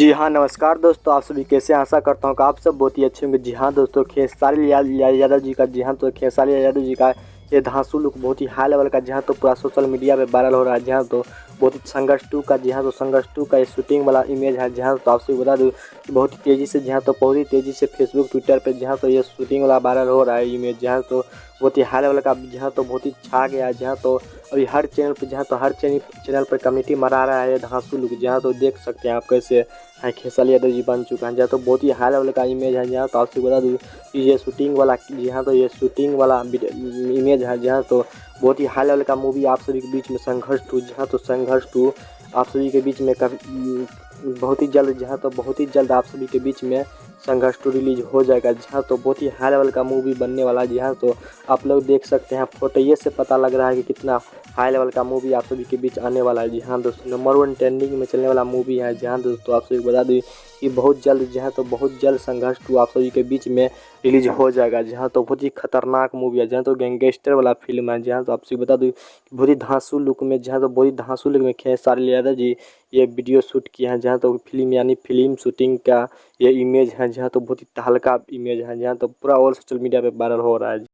जी हाँ, नमस्कार दोस्तों, आप सभी कैसे हैं? आशा करता हूँ कि आप सब बहुत ही अच्छे होंगे। जी हाँ दोस्तों, खेसारी यादव जी का खेसारी यादव जी का ये धांसू लुक बहुत ही हाई लेवल का जी हाँ तो पूरा सोशल मीडिया पे वायरल हो रहा है। जी हाँ तो बहुत ही संघर्ष 2 का जी हाँ तो संघर्ष 2 का ये शूटिंग वाला इमेज है। जी हाँ तो आपसे बता दूँ कि बहुत ही तेज़ी से जी हाँ तो बहुत ही तेज़ी से फेसबुक ट्विटर पे जी हाँ तो ये शूटिंग वाला वायरल हो रहा है इमेज। जी हाँ तो बहुत ही हाई लेवल का जी हाँ तो बहुत ही छा गया है। जी हाँ तो अभी हर चैनल पर जी हाँ तो हर चैनल पर कम्युनिटी मना रहा है ये धांसू लुक। जी हाँ तो देख सकते हैं आप कैसे हाँ खेसारी यादव जी बन चुका है। जहाँ तो बहुत ही हाई लेवल का इमेज है। जहाँ तो आपसे बता दूँ कि ये शूटिंग वाला जी हाँ तो ये शूटिंग वाला इमेज है। जहाँ तो बहुत ही हाई लेवल का मूवी आप सभी के बीच में संघर्ष 2 जहाँ तो संघर्ष 2 आप सभी के बीच में बहुत ही जल्द जहाँ तो बहुत ही जल्द आप सभी के बीच में संघर्ष 2 रिलीज हो जाएगा। जहाँ तो बहुत ही हाई लेवल का मूवी बनने वाला है। जहाँ तो आप लोग देख सकते हैं फोटो ये से पता लग रहा है कि कितना हाई लेवल का मूवी आप सभी के बीच आने वाला है। जी हाँ दोस्तों, नंबर 1 ट्रेंडिंग में चलने वाला मूवी है। जी हाँ दोस्तों, आप सभी को बता दूँ कि बहुत जल्द जी हाँ तो बहुत जल्द संघर्ष 2 आप सभी के बीच में रिलीज हो जाएगा। जी हाँ तो बहुत ही खतरनाक मूवी है। जहाँ तो गैंगस्टर वाला फिल्म है। जहाँ तो आप सभी बता दूँ कि बहुत ही धांसू लुक में जहाँ तो बहुत ही धांसू लुक में खेसारी यादव जी ये वीडियो शूट किए हैं। जहाँ तो फिल्म यानी फिल्म शूटिंग का ये इमेज है। जहाँ तो बहुत ही तहलका इमेज है। जहाँ तो पूरा ऑल सोशल मीडिया पे वायरल हो रहा है।